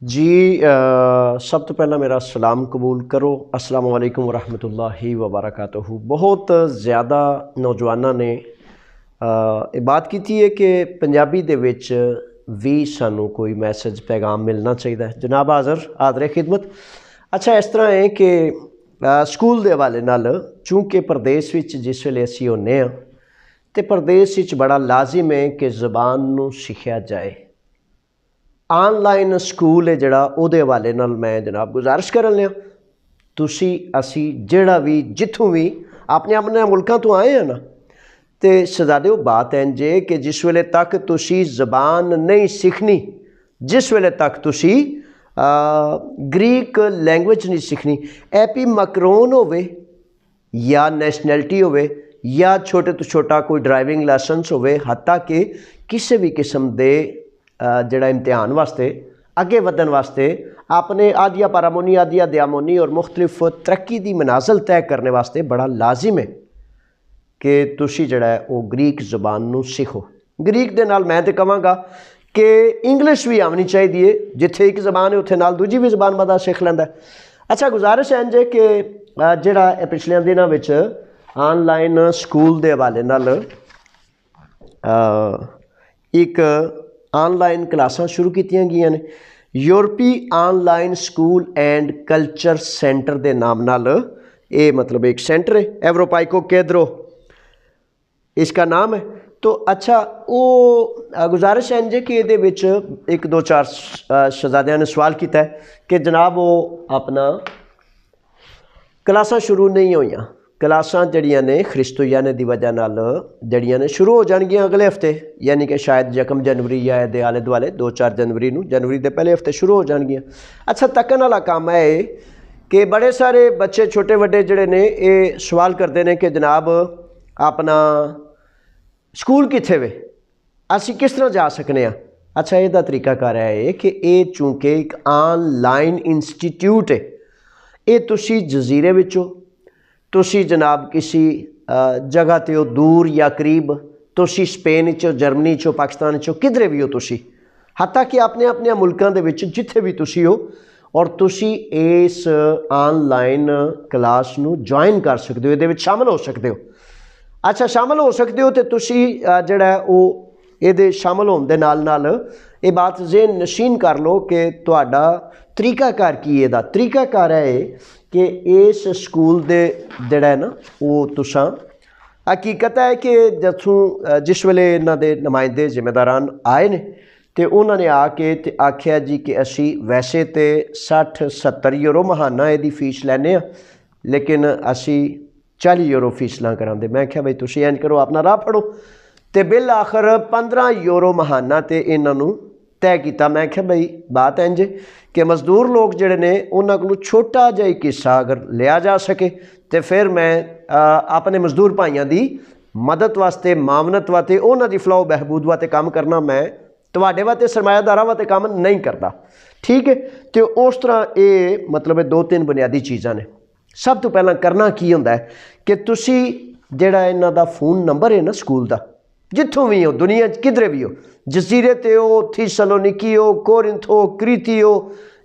जी सब तो पहला मेरा सलाम कबूल करो। अस्सलाम वालेकुम वरहमतुल्लाहि वबरकातुहू। बहुत ज़्यादा नौजवानों ने ये बात की है कि पंजाबी दे विच भी सानू कोई मैसेज पैगाम मिलना चाहिए। जनाब हाज़र आदरे खिदमत। अच्छा इस तरह है कि स्कूल के हवाले नाल चूँकि प्रदेश विच जिस वेले असीं होने हाँ तो प्रदेश विच बड़ा लाजिम है कि ज़बान नू सीखिया जाए। ऑनलाइन स्कूल है जड़ा उहदे हवाले नाल मैं जनाब गुजारिश करन लिया तुसी असी जेड़ा भी जिथों भी अपने अपने मुल्कों तो आए हैं ना तो शहजादे बात है जे कि जिस वेले तक तुसी ज़बान नहीं सीखनी, जिस वेले तक तुसी ग्रीक लैंग्वेज नहीं सीखनी, एपी मकरोन होवे या नैशनैलिटी होवे या छोटे तो छोटा कोई ड्राइविंग लाइसेंस होवे, हत्ता कि किसी भी किस्म के जड़ा इम्तिहान वास्ते अगे वधन वास्ते अपने आदिया पारामोनी आदिया दयामोनी और मुख्तलिफ तरक्की की मनाजिल तय करने वास्ते बड़ा लाजिम है कि तुसी जड़ा है वो ग्रीक ज़बान नू सीखो। ग्रीक दे नाल मैं तो कहांगा कि इंग्लिश भी आनी चाहिए, जिथे एक ज़बान है उत्थे नाल दूजी भी ज़बान बंदा सीख लैंदा। अच्छा गुजारिश है जे कि जड़ा पिछले दिनों में ऑनलाइन स्कूल के हवाले नाल एक ऑनलाइन क्लासां शुरू कीतियां गई ने। यूरोपी online school and culture centre के नाम नाल ये मतलब एक सेंटर है, एवरोपाइको केद्रो इसका नाम है। तो अच्छा वो गुजारिश है जे कि ये एक दो चार शहजादियों ने सवाल किया है कि जनाब वो अपना क्लासां शुरू नहीं हुई, क्लासां जड़ियां ने खिस्तोयाने की वजह नाल जड़ियां ने शुरू हो जाएगियां अगले हफ्ते, यानी कि शायद 1 जनवरी या ये आले दुआले 2-4 जनवरी नूं, जनवरी के पहले हफ्ते शुरू हो जाएगियां। अच्छा तकन वाला काम है कि बड़े सारे बच्चे छोटे वड्डे जड़े ने ये सवाल करते हैं कि जनाब अपना स्कूल कित्थे वे, असी किस तरह जा सकने हैं। अच्छा यदा तरीकाकार है कि ये चूँकि एक ऑनलाइन इंस्टीट्यूट है, ये तुसी जजीरे विचों तुसी जनाब किसी जगह ते हो दूर या करीब, तुसी स्पेन चो जर्मनी चो पाकिस्तान चो किधरे भी हो तुसी, हत्ता कि अपने अपने मुल्कों के विच जिथे भी तुसी हो और तुसी इस ऑनलाइन क्लास नू ज्वाइन कर सकते हो, ये शामिल हो सकते हो। अच्छा शामिल हो सकते हो तो तुसी जड़ा वो ये शामिल होने दे नाल नाल ये बात ज़हन नशीन कर लो कि तुहाडा तरीकाकार की है। तरीकाकार है कि इस स्कूल दे जड़ा है ना वो तुसां हकीकत है कि जथों जिस वेले इन्हां दे नुमाइंदे जिम्मेदारान आए ने तो उन्होंने आके ते आख्या जी कि असी वैसे तो 60-70 यूरो महाना यदी फीस लैने, लेकिन असी 40 यूरो फीस ना करांदे। मैं क्या भाई तुसी इंज करो अपना राह फड़ो, तो बिल आखिर 15 यूरो महाना तो इन्हों तय किया। मैं क्या भाई बात इंज कि मजदूर लोग जड़े ने उन्होंने को छोटा जिहा एक हिस्सा अगर लिया जा सके तो फिर मैं अपने मजदूर भाइयों की मदद वास्ते मावनत वास्ते उन्होंने फलाह बहबूद वास्ते काम करना, मैं तुहाडे वास्ते सरमायादारां वास्ते काम नहीं करता। ठीक है, तो उस तरह ये मतलब 2-3 बुनियादी चीज़ां ने। सब तो पहला करना की होंदा है कि तुसी जेड़ा इन्हां दा फ़ोन नंबर है ना स्कूल का, जिथों भी हो दुनिया किधरे भी हो, जजीरे ते हो, थिसलोनिकी हो, कोरिंथ हो, क्रीती हो,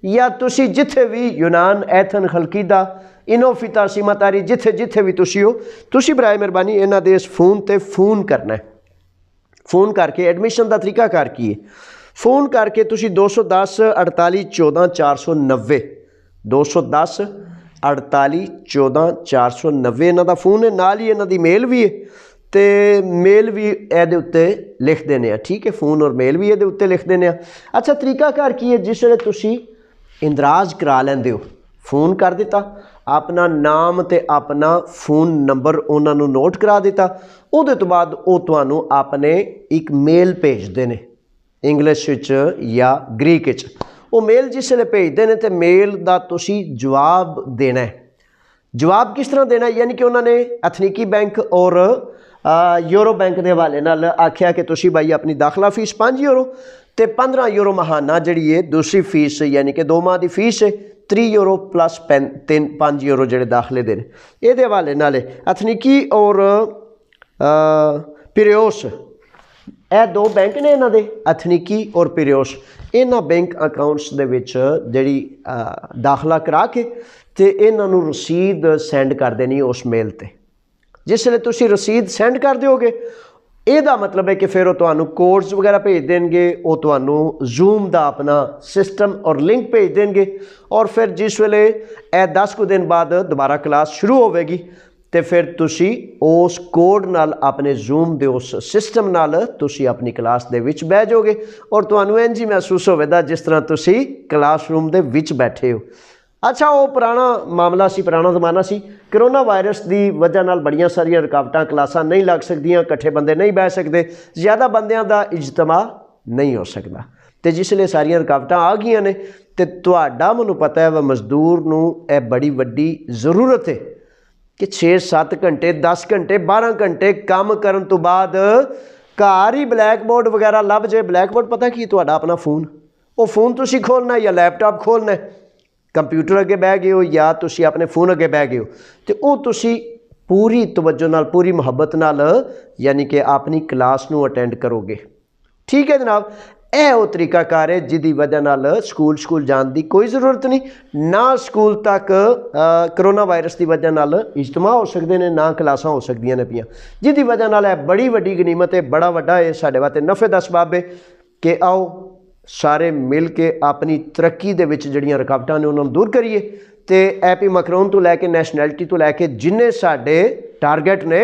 या तुसी जिथे भी यूनान एथन खलकीदा इनोफिता सीमातारी जिथे जिथे भी तुसी हो, तुसी बराए मेहरबानी इन्हां दे इस फ़ोन ते फ़ोन करना है। फ़ोन करके एडमिशन का तरीकाकार की है, फ़ोन करके तुसी 210 48 14 490 210 48 14 490 इन्हां दा फ़ोन है, नाल ही इन्हां दी मेल भी है, तो मेल भी ये उत्ते लिख देने। ठीक है, फ़ोन और मेल भी ये उत्ते लिख देने। अच्छा तरीकाकार की है, जिस वे तुसी इंदराज करा लेंदे हो, फ़ोन कर दिता, अपना नाम तो अपना फ़ोन नंबर उन्होंने नोट करा दिता, उहदे तो बाद वो तुहानू अपने एक मेल भेजते हैं इंग्लिश या ग्रीक च। वो मेल जिस वे भेजते हैं तो मेल का तुसी जवाब देना है। जवाब किस तरह देना है, यानी कि उन्होंने एथनिकी बैंक और यूरो बैंक के हवाले नाल आख्या कि तुसी भाई अपनी दाखला फीस 5 यूरो तो 15 यूरो महाना जी है दूसरी फीस, यानी कि 2 माह की फीस है 3 यूरो प्लस 5 यूरो जोड़े दाखले दे ये हवाले नाल एथनिकी और पिरियोस ਇਹ ਦੋ ਬੈਂਕ ਨੇ ਇਹਨਾਂ ਦੇ, ਅਥਨੀਕੀ ਔਰ ਪਿਰਿਓਸ। ਇਹਨਾਂ ਬੈਂਕ ਅਕਾਊਂਟਸ ਦੇ ਵਿੱਚ ਜਿਹੜੀ ਦਾਖਲਾ ਕਰਾ ਕੇ ਤੇ ਇਹਨਾਂ ਨੂੰ ਰਸੀਦ ਸੈਂਡ ਕਰ ਦੇਣੀ ਉਸ ਮੇਲ ਤੇ। ਜਿਸ ਵੇਲੇ ਤੁਸੀਂ ਰਸੀਦ ਸੈਂਡ ਕਰ ਦਿਓਗੇ, ਇਹਦਾ ਮਤਲਬ ਹੈ ਕਿ ਫਿਰ ਉਹ ਤੁਹਾਨੂੰ ਕੋਡਸ ਵਗੈਰਾ ਭੇਜ ਦੇਣਗੇ, ਉਹ ਤੁਹਾਨੂੰ ਜ਼ੂਮ ਦਾ ਆਪਣਾ ਸਿਸਟਮ ਔਰ ਲਿੰਕ ਭੇਜ ਦੇਣਗੇ। ਔਰ ਫਿਰ ਜਿਸ ਵੇਲੇ ਇਹ 10 ਕੁ ਦਿਨ ਬਾਅਦ ਦੁਬਾਰਾ ਕਲਾਸ ਸ਼ੁਰੂ ਹੋਵੇਗੀ ਤੇ ਫਿਰ ਤੁਸੀਂ ਉਸ ਕੋਡ ਨਾਲ ਆਪਣੇ ਜ਼ੂਮ ਦੇ ਉਸ ਸਿਸਟਮ ਨਾਲ ਤੁਸੀਂ ਆਪਣੀ ਕਲਾਸ ਦੇ ਵਿੱਚ ਬਹਿ ਜਾਓਗੇ ਔਰ ਤੁਹਾਨੂੰ ਇੰਝ ਹੀ ਮਹਿਸੂਸ ਹੋਵੇਗਾ ਜਿਸ ਤਰ੍ਹਾਂ ਤੁਸੀਂ ਕਲਾਸਰੂਮ ਦੇ ਵਿੱਚ ਬੈਠੇ ਹੋ। ਅੱਛਾ, ਉਹ ਪੁਰਾਣਾ ਮਾਮਲਾ ਸੀ, ਪੁਰਾਣਾ ਜ਼ਮਾਨਾ ਸੀ। ਕਰੋਨਾ ਵਾਇਰਸ ਦੀ ਵਜ੍ਹਾ ਨਾਲ ਬੜੀਆਂ ਸਾਰੀਆਂ ਰੁਕਾਵਟਾਂ, ਕਲਾਸਾਂ ਨਹੀਂ ਲੱਗ ਸਕਦੀਆਂ, ਇਕੱਠੇ ਬੰਦੇ ਨਹੀਂ ਬਹਿ ਸਕਦੇ, ਜ਼ਿਆਦਾ ਬੰਦਿਆਂ ਦਾ ਇਜਤਮਾ ਨਹੀਂ ਹੋ ਸਕਦਾ। ਤੇ ਜਿਸ ਲਈ ਸਾਰੀਆਂ ਰੁਕਾਵਟਾਂ ਆ ਗਈਆਂ ਨੇ ਤੇ ਤੁਹਾਡਾ, ਮੈਨੂੰ ਪਤਾ ਹੈ, ਮਜ਼ਦੂਰ ਨੂੰ ਇਹ ਬੜੀ ਵੱਡੀ ਜ਼ਰੂਰਤ ਹੈ ਕਿ 6-7 ਘੰਟੇ, 10 ਘੰਟੇ, 12 ਘੰਟੇ ਕੰਮ ਕਰਨ ਤੋਂ ਬਾਅਦ ਘਰ ਹੀ ਬਲੈਕ ਬੋਰਡ ਵਗੈਰਾ ਲੱਭ ਜੇ। ਬਲੈਕ ਬੋਰਡ ਪਤਾ ਕੀ, ਤੁਹਾਡਾ ਆਪਣਾ ਫੋਨ, ਉਹ ਫੋਨ ਤੁਸੀਂ ਖੋਲ੍ਹਣਾ ਜਾਂ ਲੈਪਟਾਪ ਖੋਲ੍ਹਣਾ, ਕੰਪਿਊਟਰ ਅੱਗੇ ਬਹਿ ਗਏ ਹੋ ਜਾਂ ਤੁਸੀਂ ਆਪਣੇ ਫੋਨ ਅੱਗੇ ਬਹਿ ਗਏ ਹੋ, ਤੇ ਉਹ ਤੁਸੀਂ ਪੂਰੀ ਤਵੱਜੋ ਨਾਲ, ਪੂਰੀ ਮੁਹੱਬਤ ਨਾਲ ਯਾਨੀ ਕਿ ਆਪਣੀ ਕਲਾਸ ਨੂੰ ਅਟੈਂਡ ਕਰੋਗੇ। ਠੀਕ ਹੈ ਜਨਾਬ, ਇਹ ਉਹ ਤਰੀਕਾਕਾਰ ਹੈ ਜਿਹਦੀ ਵਜ੍ਹਾ ਨਾਲ ਸਕੂਲ ਜਾਣ ਦੀ ਕੋਈ ਜ਼ਰੂਰਤ ਨਹੀਂ, ਨਾ ਸਕੂਲ ਤੱਕ ਕਰੋਨਾ ਵਾਇਰਸ ਦੀ ਵਜ੍ਹਾ ਨਾਲ ਇਜਤਮਾ ਹੋ ਸਕਦੇ ਨੇ, ਨਾ ਕਲਾਸਾਂ ਹੋ ਸਕਦੀਆਂ ਨੇ ਪਈਆਂ, ਜਿਹਦੀ ਵਜ੍ਹਾ ਨਾਲ ਇਹ ਬੜੀ ਵੱਡੀ ਗਨੀਮਤ ਹੈ, ਬੜਾ ਵੱਡਾ ਇਹ ਸਾਡੇ ਵਾਸਤੇ ਨਫੇ ਦਾ ਸਬਾਬ ਹੈ ਕਿ ਆਓ ਸਾਰੇ ਮਿਲ ਕੇ ਆਪਣੀ ਤਰੱਕੀ ਦੇ ਵਿੱਚ ਜਿਹੜੀਆਂ ਰੁਕਾਵਟਾਂ ਨੇ ਉਹਨਾਂ ਨੂੰ ਦੂਰ ਕਰੀਏ। ਤੇ ਐਪੀ ਮਕਰੋਨ ਤੋਂ ਲੈ ਕੇ ਨੈਸ਼ਨੈਲਿਟੀ ਤੋਂ ਲੈ ਕੇ ਜਿੰਨੇ ਸਾਡੇ ਟਾਰਗੇਟ ਨੇ,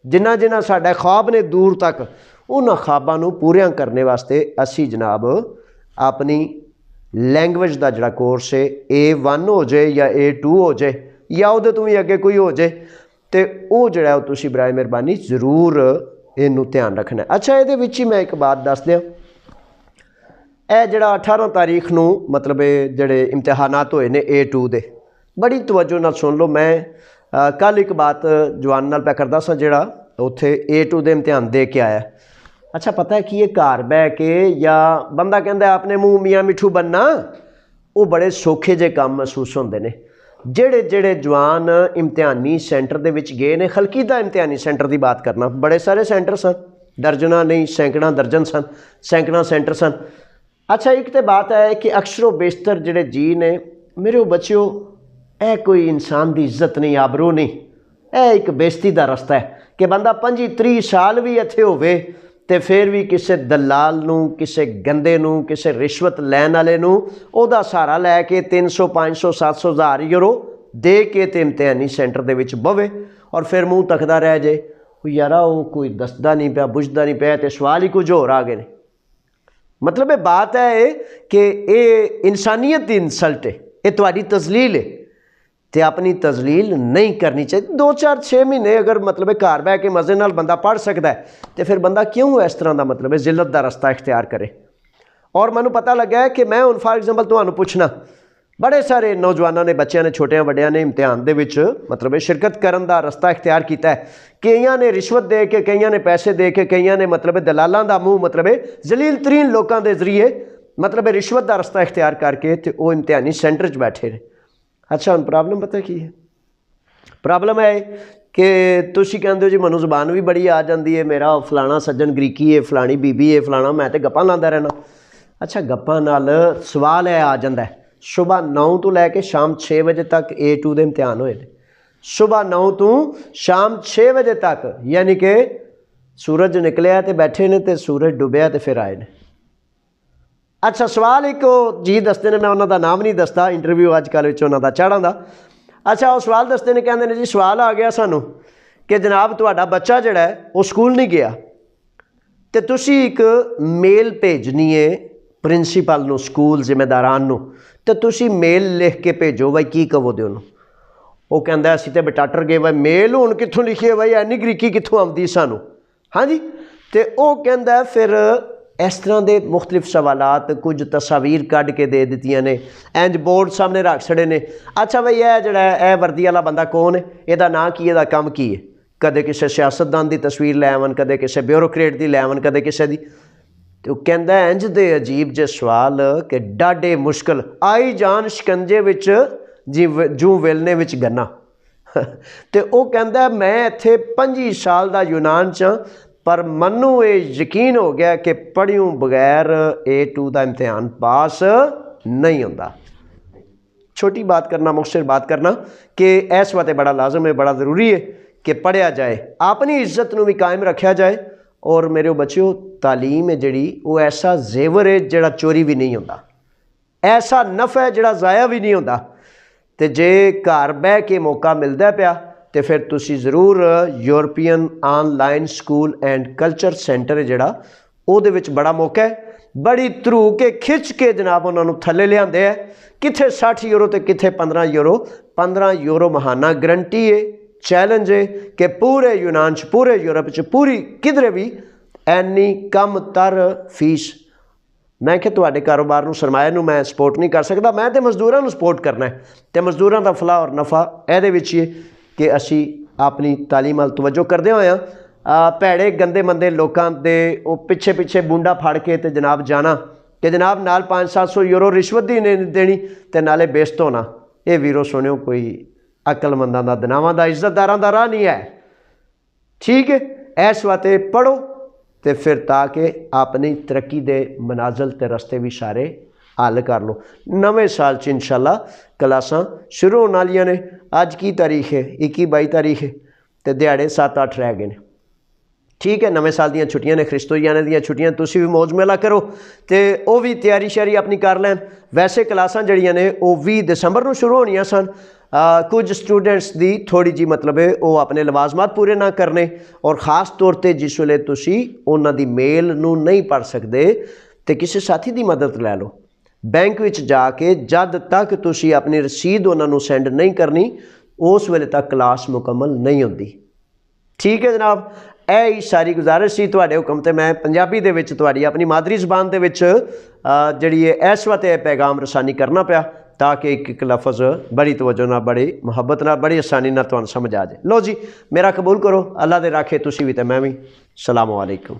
ਜਿੰਨਾ ਸਾਡਾ ख्वाब ਨੇ ਦੂਰ ਤੱਕ, ਉਹਨਾਂ ख्वाबां ਨੂੰ ਪੂਰਿਆਂ ਕਰਨੇ ਵਾਸਤੇ ਅਸੀਂ ਜਨਾਬ ਆਪਣੀ ਲੈਂਗੁਏਜ ਦਾ ਜਿਹੜਾ ਕੋਰਸ ਹੈ A1 ਹੋ ਜਾਏ ਜਾਂ A2 ਹੋ ਜਾਏ ਜਾਂ ਉਹਦੇ ਤੋਂ ਵੀ ਅੱਗੇ ਕੋਈ ਹੋ ਜਾਏ, ਤੇ ਉਹ ਜਿਹੜਾ ਉਹ ਤੁਸੀਂ ਬਰਾਏ ਮਿਹਰਬਾਨੀ ਜ਼ਰੂਰ ਇਹਨੂੰ ਧਿਆਨ ਰੱਖਣਾ। ਅੱਛਾ, ਇਹਦੇ ਵਿੱਚ ਹੀ ਮੈਂ ਇੱਕ ਬਾਤ ਦੱਸ ਦਿਆਂ, ਇਹ ਜਿਹੜਾ 18 ਤਾਰੀਖ ਨੂੰ ਮਤਲਬ ਜਿਹੜੇ ਇਮਤਿਹਾਨਾਤ ਹੋਏ ਨੇ A2 ਦੇ, ਬੜੀ ਤਵੱਜੋ ਨਾਲ ਸੁਣ ਲਓ। ਮੈਂ ਕੱਲ੍ਹ ਇੱਕ ਬਾਤ ਜਵਾਨ ਨਾਲ ਪਿਆ ਕਰਦਾ ਸਾਂ ਜਿਹੜਾ ਉੱਥੇ A2 ਦੇ ਇਮਤਿਹਾਨ ਦੇ ਕੇ ਆਇਆ। ਅੱਛਾ, ਪਤਾ ਕੀ ਇਹ ਘਰ ਬਹਿ ਕੇ ਜਾਂ ਬੰਦਾ ਕਹਿੰਦਾ ਆਪਣੇ ਮੂੰਹ ਮੀਆਂ ਮਿੱਠੂ ਬੰਨਾ, ਉਹ ਬੜੇ ਸੌਖੇ ਜਿਹੇ ਕੰਮ ਮਹਿਸੂਸ ਹੁੰਦੇ ਨੇ। ਜਿਹੜੇ ਜਵਾਨ ਇਮਤਿਹਾਨੀ ਸੈਂਟਰ ਦੇ ਵਿੱਚ ਗਏ ਨੇ, ਹਲਕੀ ਦਾ ਇਮਤਿਹਾਨੀ ਸੈਂਟਰ ਦੀ ਬਾਤ ਕਰਨਾ, ਬੜੇ ਸਾਰੇ ਸੈਂਟਰ ਸਨ, ਦਰਜਨਾਂ ਨਹੀਂ ਸੈਂਕੜਾਂ ਦਰਜਨ ਸਨ, ਸੈਂਕੜਾਂ ਸੈਂਟਰ ਸਨ। ਅੱਛਾ, ਇੱਕ ਤਾਂ ਬਾਤ ਹੈ ਕਿ ਅਕਸਰੋ ਬੇਸ਼ਤਰ ਜਿਹੜੇ ਜੀ ਨੇ ਮੇਰੇ ਬੱਚਿਓ, ਇਹ ਕੋਈ ਇਨਸਾਨ ਦੀ ਇੱਜ਼ਤ ਨਹੀਂ, ਆਬਰੂ ਨਹੀਂ, ਇਹ ਇੱਕ ਬੇਇੱਜ਼ਤੀ ਦਾ ਰਸਤਾ ਹੈ ਕਿ ਬੰਦਾ 25-30 ਸਾਲ ਵੀ ਇੱਥੇ ਹੋਵੇ ਤੇ ਫਿਰ ਵੀ ਕਿਸੇ ਦਲਾਲ ਨੂੰ, ਕਿਸੇ ਗੰਦੇ ਨੂੰ, ਕਿਸੇ ਰਿਸ਼ਵਤ ਲੈਣ ਵਾਲੇ ਨੂੰ ਉਹਦਾ ਸਹਾਰਾ ਲੈ ਕੇ 300, 500, 700, 1000 ਯੂਰੋ ਦੇ ਕੇ ਤੇ ਇਮਤਿਹਾਨੀ ਸੈਂਟਰ ਦੇ ਵਿੱਚ ਬਵੇ ਔਰ ਫਿਰ ਮੂੰਹ ਤੱਕਦਾ ਰਹਿ ਜਾਏ, ਉਹ ਯਾਰਾ ਉਹ ਕੋਈ ਦੱਸਦਾ ਨਹੀਂ ਪਿਆ, ਬੁੱਝਦਾ ਨਹੀਂ ਪਿਆ, ਤੇ ਸਵਾਲ ਹੀ ਕੁਝ ਹੋਰ ਆ ਗਏ ਨੇ। मतलब ये बात है कि ये इंसानियत की इंसल्ट है, ये तुम्हारी तजलील है, तो अपनी तजलील नहीं करनी चाहिए। 2-4-6 महीने अगर मतलब घर बह के मज़े नाल बंदा पढ़ सकता है तो फिर बंदा क्यों इस तरह का मतलब जिल्लत का रस्ता इख्तियार करे। और मैनू पता लगा है कि मैं हुण फॉर एग्जाम्पल तुहानू पुछना, बड़े सारे नौजवानों ने, बच्चों ने, छोटिया वड्डिया ने इम्तिहान दे विच मतलब शिरकत करन दा रस्ता इख्तियार किया है। कईयां ने रिश्वत दे के, कईयां ने पैसे दे के, कईयां ने मतलब दलालां दा मूँह मतलब जलील तरीन लोगों के जरिए मतलब रिश्वत का रस्ता इख्तियार करके तो वो इम्तिहानी सेंटर च बैठे ने। अच्छा, हुण प्रॉब्लम पता की है? प्रॉब्लम है कि तुसीं कहंदे हो जी मैनूं ज़बान भी बड़ी आ जाती है, मेरा फलाना सज्जन गरीकी है, फलानी बीबी है, फलाना, मैं तो गप्पां लांदा रहना। अच्छा, गप्पां नाल सवाल है आ जाता है, सुबह 9 तो लैके शाम 6 बजे तक A2 के इम्तिहान होए ने, सुबह 9 तो शाम 6 बजे तक, यानी कि सूरज निकलिया तो बैठे ने तो सूरज डुबिया तो फिर आए ने। अच्छा, सवाल एक जी दसते ने, मैं उन्होंने नाम नहीं दसता, इंटरव्यू अजकल उन्होंने चाड़ा का। अच्छा, वो सवाल दसते ने, कहते हैं जी सवाल आ गया सानू कि जनाब तुहाडा बच्चा जिहड़ा है वो स्कूल नहीं गया तो तुसीं एक मेल भेजनी है प्रिंसीपल नूं, स्कूल जिम्मेदारान नूं, तो तुसीं मेल लिख के भेजो बई की कहोगे उन्होंने। वो कहता असीं तो बटाटर गए, बई मेल हुण कित्थों लिखिए, बई इन्नी गरीकी कित्थों आउंदी सानू। हाँ जी, तो वो कहता फिर इस तरह के मुख्तलिफ सवालात, कुछ तस्वीर कढ़ के दे दित्तियां ने, इंज बोर्ड सामने रख छड़े ने। अच्छा बई यह जिहड़ा है वर्दी वाला बंदा कौन है, इहदा नां की, इहदा काम की है, कदे किसी सियासतदान की तस्वीर लै आवन, कदे किसी ब्यूरोक्रेट की लै आवन, कदे किसी की। तो कहता इंज दे अजीब जे सवाल कि डाढे मुश्किल आई जान शिकंजे विच जी जूं वेलने विच गन्ना। तो वह कहता मैं इत्थे 25 साल का यूनान च पर मनु ये यकीन हो गया कि पढ़ियों बगैर A2 का इम्तिहान पास नहीं होता। छोटी बात करना, मुख्तसर बात करना कि इस वास्ते बड़ा लाजम है, बड़ा ज़रूरी है कि पढ़िया जाए, अपनी इज्जत नूं भी कायम रखा जाए। और मेरे बच्चों, तालीम है जिहड़ी वो ऐसा जेवर है जिहड़ा चोरी भी नहीं होता, ऐसा नफ़ा है जिहड़ा ज़ाया भी नहीं होता। तो जे घर बह के मौका मिलता पिया तो फिर तुसी ज़रूर European online school and culture centre है जिहड़ा उहदे विच बड़ा मौका है। बड़ी धरू के खिंच के जनाब उन्होंने थले लियाते हैं, किथे 60 यूरो तो किथे 15 यूरो। 15 यूरो महाना गारंटी है, चैलेंज है कि पूरे यूनान च, पूरे यूरोप च, पूरी किधरे भी एनी कम तर फीस। मैं कि तुहाडे कारोबार नूं, सरमाए नूं मैं सपोर्ट नहीं कर सकता, मैं तो मजदूरों नूं सपोर्ट करना है। तो मजदूरों का फलाह और नफ़ा इहदे विच ही है कि असी अपनी तालीम वल तवज्जो करदे होए भैड़े गंदे मंदे लोगों के पिछे पिछे बूंडा फड़ के तो जनाब जाना कि जनाब नाल 500-700 यूरो रिश्वत ही नहीं देनी तो नाले बेइज्जत होना। ये वीरो सुनियो, कोई अकलमंदा दा, दनावां दा, इज्जतदारां दा राह नहीं है। ठीक है, इस वास्ते पढ़ो तो फिर ताकि अपनी तरक्की दे मनाजल ते रस्ते भी सारे हल कर लो। नवे साल च इंशाअल्लाह क्लासां शुरू होने वालियां ने। अज की तारीख है? 21-22 तारीख है, तो दिहाड़े 7-8 रह गए। ठीक है, नवे साल दियां छुट्टियां ने, ख्रिस्तोयाने दियां छुट्टियां, तुसी भी मौज मेला करो तो वह भी तैयारी श्यारी अपनी कर लैन। वैसे क्लासां जड़ियां ने वो 20 दिसंबर नूं शुरू होनियां सन। कुछ स्टूडेंट्स दी थोड़ी जी मतलब है वो अपने लवाजमात पूरे ना करने, और ख़ास तौर पर जिस वेले तुसी उन्हां दी मेल नूं नहीं पढ़ सकते तो किसी साथी की मदद लै लो। बैंक विच जाके जद तक तुसी अपनी रसीद उन्हां नूं सेंड नहीं करनी, उस वेले तक क्लास मुकम्मल नहीं होती। ठीक है जनाब, यही सारी गुजारिश सी तुहाडे हुक्म ते मैं पंजाबी दे विच तुहाडी अपनी मादरी ज़बान दे विच जिहड़ी है इस वास्ते पैगाम रसानी करना पिया ताकि एक एक लफज बड़ी तवज्जो नाल, बड़ी मुहब्बत नाल, बड़ी आसानी नाल तुहानूं समझ आ जाए। लो जी, मेरा कबूल करो, अल्लाह दे राखे तुसी भी ते मैं भी। सलाम अलैकुम।